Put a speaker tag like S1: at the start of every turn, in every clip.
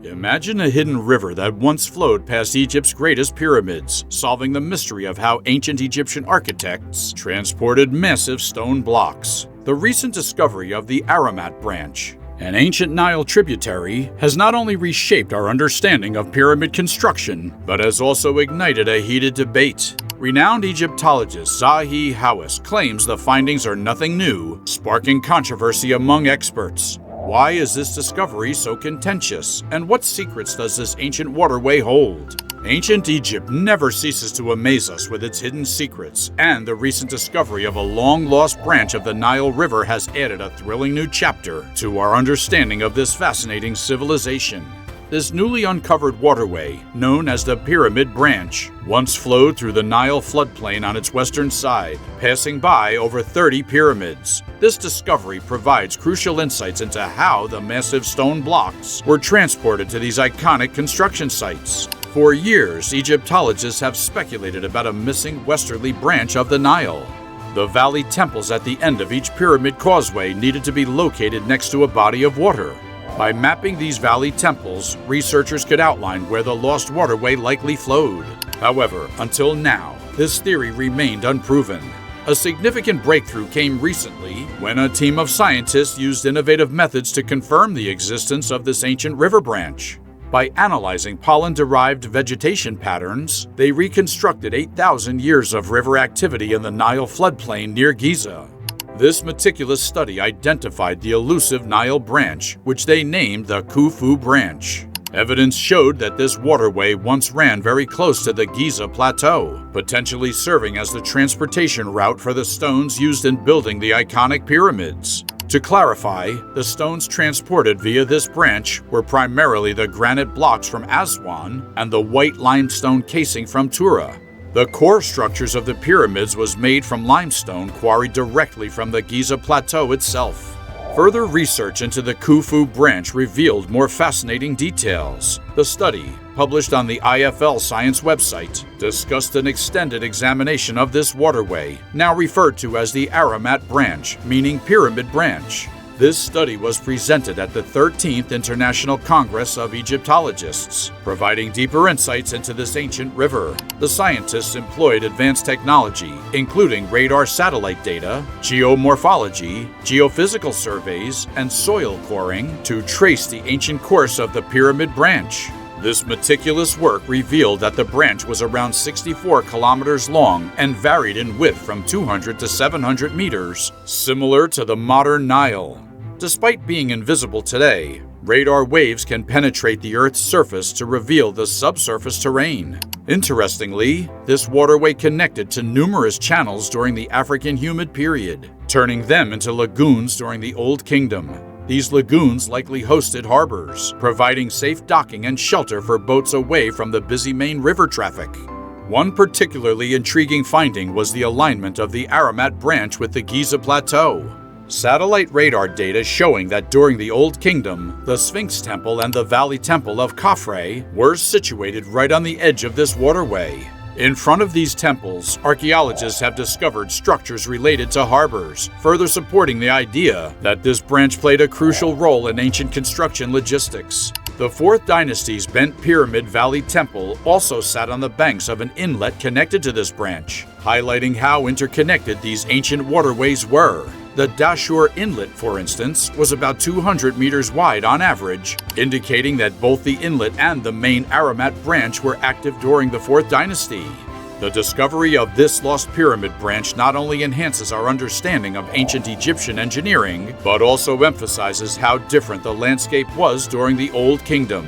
S1: Imagine a hidden river that once flowed past Egypt's greatest pyramids, solving the mystery of how ancient Egyptian architects transported massive stone blocks. The recent discovery of the Aromat Branch, an ancient Nile tributary, has not only reshaped our understanding of pyramid construction, but has also ignited a heated debate. Renowned Egyptologist Zahi Hawass claims the findings are nothing new, sparking controversy among experts. Why is this discovery so contentious, and what secrets does this ancient waterway hold? Ancient Egypt never ceases to amaze us with its hidden secrets, and the recent discovery of a long-lost branch of the Nile River has added a thrilling new chapter to our understanding of this fascinating civilization. This newly uncovered waterway, known as the Pyramid Branch, once flowed through the Nile floodplain on its western side, passing by over 30 pyramids. This discovery provides crucial insights into how the massive stone blocks were transported to these iconic construction sites. For years, Egyptologists have speculated about a missing westerly branch of the Nile. The valley temples at the end of each pyramid causeway needed to be located next to a body of water. By mapping these valley temples, researchers could outline where the lost waterway likely flowed. However, until now, this theory remained unproven. A significant breakthrough came recently when a team of scientists used innovative methods to confirm the existence of this ancient river branch. By analyzing pollen-derived vegetation patterns, they reconstructed 8,000 years of river activity in the Nile floodplain near Giza. This meticulous study identified the elusive Nile branch, which they named the Khufu Branch. Evidence showed that this waterway once ran very close to the Giza Plateau, potentially serving as the transportation route for the stones used in building the iconic pyramids. To clarify, the stones transported via this branch were primarily the granite blocks from Aswan and the white limestone casing from Tura. The core structures of the pyramids was made from limestone quarried directly from the Giza Plateau itself. Further research into the Khufu branch revealed more fascinating details. The study, published on the IFL Science website, discussed an extended examination of this waterway, now referred to as the Aromat Branch, meaning Pyramid Branch. This study was presented at the 13th International Congress of Egyptologists, providing deeper insights into this ancient river. The scientists employed advanced technology, including radar satellite data, geomorphology, geophysical surveys, and soil coring, to trace the ancient course of the Pyramid Branch. This meticulous work revealed that the branch was around 64 kilometers long and varied in width from 200 to 700 meters, similar to the modern Nile. Despite being invisible today, radar waves can penetrate the Earth's surface to reveal the subsurface terrain. Interestingly, this waterway connected to numerous channels during the African humid period, turning them into lagoons during the Old Kingdom. These lagoons likely hosted harbors, providing safe docking and shelter for boats away from the busy main river traffic. One particularly intriguing finding was the alignment of the Aromat Branch with the Giza Plateau. Satellite radar data showing that during the Old Kingdom, the Sphinx Temple and the Valley Temple of Khafre were situated right on the edge of this waterway. In front of these temples, archaeologists have discovered structures related to harbors, further supporting the idea that this branch played a crucial role in ancient construction logistics. The 4th Dynasty's Bent Pyramid Valley Temple also sat on the banks of an inlet connected to this branch, highlighting how interconnected these ancient waterways were. The Dashur Inlet, for instance, was about 200 meters wide on average, indicating that both the inlet and the main Aromat Branch were active during the 4th Dynasty. The discovery of this lost pyramid branch not only enhances our understanding of ancient Egyptian engineering, but also emphasizes how different the landscape was during the Old Kingdom.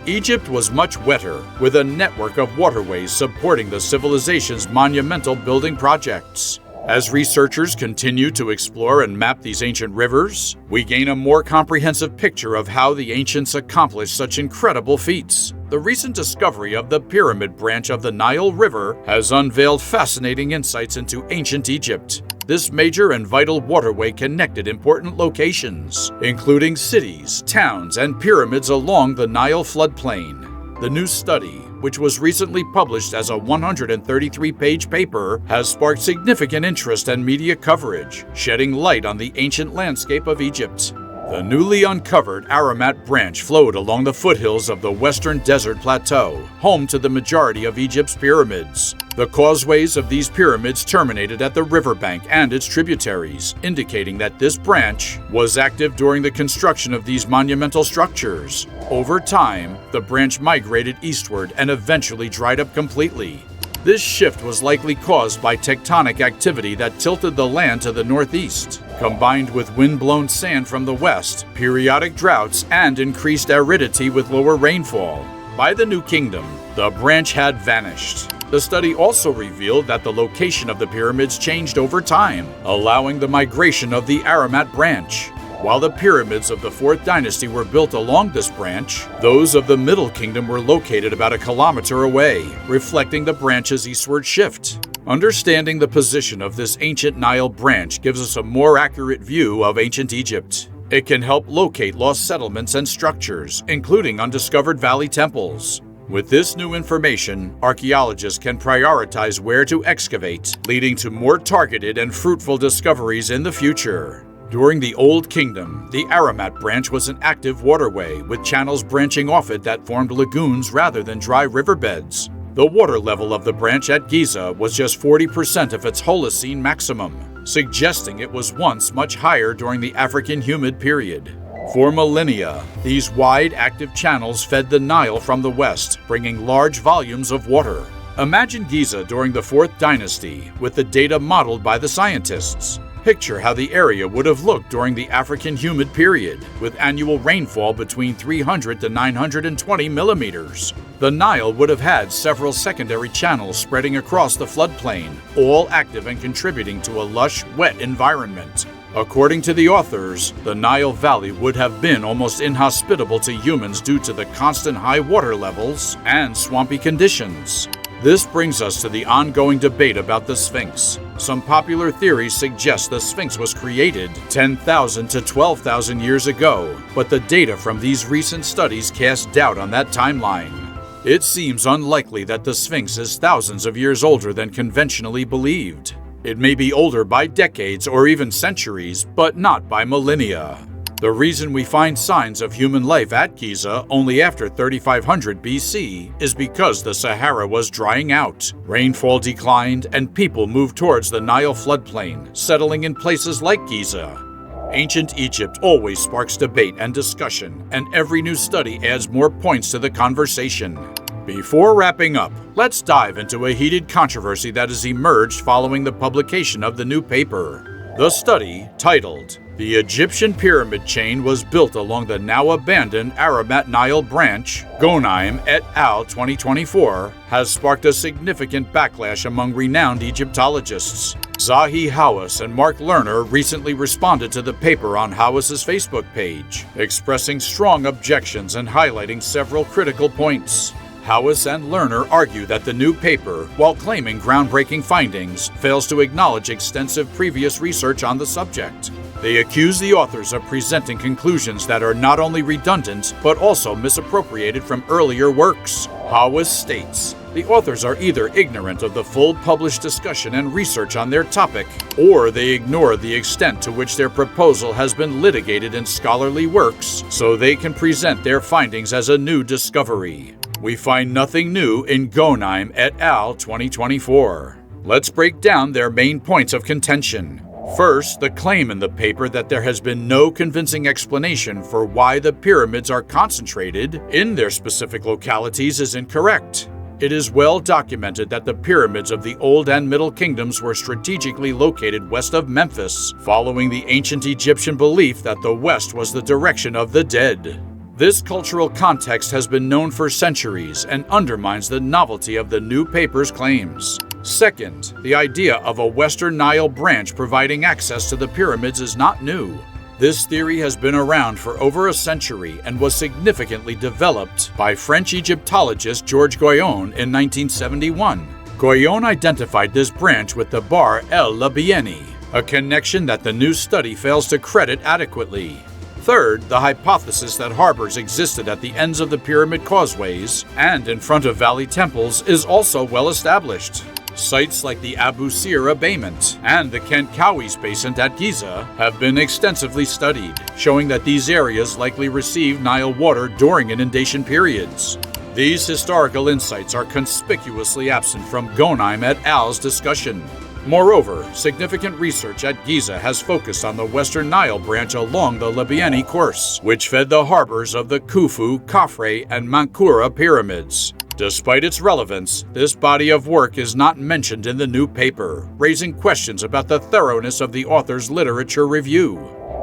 S1: Egypt was much wetter, with a network of waterways supporting the civilization's monumental building projects. As researchers continue to explore and map these ancient rivers, we gain a more comprehensive picture of how the ancients accomplished such incredible feats. The recent discovery of the Pyramid Branch of the Nile River has unveiled fascinating insights into ancient Egypt. This major and vital waterway connected important locations, including cities, towns, and pyramids along the Nile floodplain. The new study, which was recently published as a 133-page paper, has sparked significant interest and media coverage, shedding light on the ancient landscape of Egypt. The newly uncovered Aromat Branch flowed along the foothills of the Western Desert Plateau, home to the majority of Egypt's pyramids. The causeways of these pyramids terminated at the riverbank and its tributaries, indicating that this branch was active during the construction of these monumental structures. Over time, the branch migrated eastward and eventually dried up completely. This shift was likely caused by tectonic activity that tilted the land to the northeast, combined with wind-blown sand from the west, periodic droughts, and increased aridity with lower rainfall. By the New Kingdom, the branch had vanished. The study also revealed that the location of the pyramids changed over time, allowing the migration of the Aromat Branch. While the pyramids of the 4th dynasty were built along this branch, those of the Middle Kingdom were located about a kilometer away, reflecting the branch's eastward shift. Understanding the position of this ancient Nile branch gives us a more accurate view of ancient Egypt. It can help locate lost settlements and structures, including undiscovered valley temples. With this new information, archaeologists can prioritize where to excavate, leading to more targeted and fruitful discoveries in the future. During the Old Kingdom, the Aromat Branch was an active waterway with channels branching off it that formed lagoons rather than dry riverbeds. The water level of the branch at Giza was just 40% of its Holocene maximum, suggesting it was once much higher during the African humid period. For millennia, these wide, active channels fed the Nile from the west, bringing large volumes of water. Imagine Giza during the 4th dynasty, with the data modeled by the scientists. Picture how the area would have looked during the African humid period, with annual rainfall between 300 to 920 millimeters. The Nile would have had several secondary channels spreading across the floodplain, all active and contributing to a lush, wet environment. According to the authors, the Nile Valley would have been almost inhospitable to humans due to the constant high water levels and swampy conditions. This brings us to the ongoing debate about the Sphinx. Some popular theories suggest the Sphinx was created 10,000 to 12,000 years ago, but the data from these recent studies cast doubt on that timeline. It seems unlikely that the Sphinx is thousands of years older than conventionally believed. It may be older by decades or even centuries, but not by millennia. The reason we find signs of human life at Giza only after 3500 BC is because the Sahara was drying out, rainfall declined, and people moved towards the Nile floodplain, settling in places like Giza. Ancient Egypt always sparks debate and discussion, and every new study adds more points to the conversation. Before wrapping up, let's dive into a heated controversy that has emerged following the publication of the new paper. The study, titled "The Egyptian Pyramid Chain Was Built Along the Now Abandoned Aromat Nile Branch, Ghonaim et al. 2024, has sparked a significant backlash among renowned Egyptologists. Zahi Hawass and Mark Lerner recently responded to the paper on Hawass's Facebook page, expressing strong objections and highlighting several critical points. Hawass and Lerner argue that the new paper, while claiming groundbreaking findings, fails to acknowledge extensive previous research on the subject. They accuse the authors of presenting conclusions that are not only redundant, but also misappropriated from earlier works. Hawass states, the authors are either ignorant of the full published discussion and research on their topic, or they ignore the extent to which their proposal has been litigated in scholarly works, so they can present their findings as a new discovery. We find nothing new in Ghonaim et al. 2024. Let's break down their main points of contention. First, the claim in the paper that there has been no convincing explanation for why the pyramids are concentrated in their specific localities is incorrect. It is well documented that the pyramids of the Old and Middle Kingdoms were strategically located west of Memphis, following the ancient Egyptian belief that the west was the direction of the dead. This cultural context has been known for centuries and undermines the novelty of the new paper's claims. Second, the idea of a Western Nile branch providing access to the pyramids is not new. This theory has been around for over a century and was significantly developed by French Egyptologist Georges Goyon in 1971. Goyon identified this branch with the Bar El Labieni, a connection that the new study fails to credit adequately. Third, the hypothesis that harbors existed at the ends of the pyramid causeways and in front of valley temples is also well established. Sites like the Abu Sir Abatement and the Kent Cowie's Basin at Giza have been extensively studied, showing that these areas likely received Nile water during inundation periods. These historical insights are conspicuously absent from Ghonim et al.'s discussion. Moreover, significant research at Giza has focused on the Western Nile branch along the Libani course, which fed the harbors of the Khufu, Khafre, and Mankura pyramids. Despite its relevance, this body of work is not mentioned in the new paper, raising questions about the thoroughness of the author's literature review.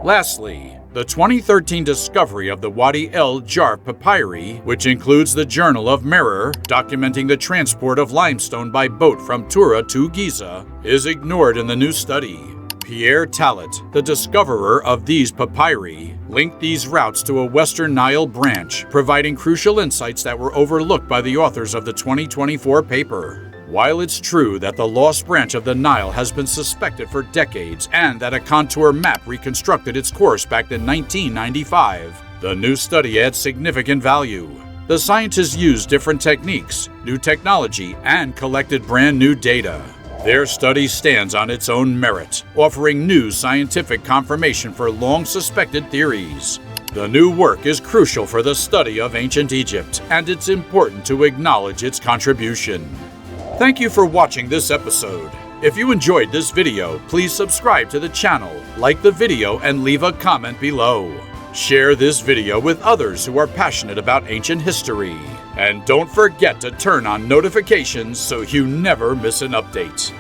S1: Lastly, the 2013 discovery of the Wadi El Jarf papyri, which includes the Journal of Merer documenting the transport of limestone by boat from Tura to Giza, is ignored in the new study. Pierre Tallet, the discoverer of these papyri, linked these routes to a Western Nile branch, providing crucial insights that were overlooked by the authors of the 2024 paper. While it's true that the lost branch of the Nile has been suspected for decades and that a contour map reconstructed its course back in 1995, the new study adds significant value. The scientists used different techniques, new technology, and collected brand new data. Their study stands on its own merit, offering new scientific confirmation for long-suspected theories. The new work is crucial for the study of ancient Egypt, and it's important to acknowledge its contribution. Thank you for watching this episode. If you enjoyed this video, please subscribe to the channel, like the video, and leave a comment below. Share this video with others who are passionate about ancient history. And don't forget to turn on notifications so you never miss an update.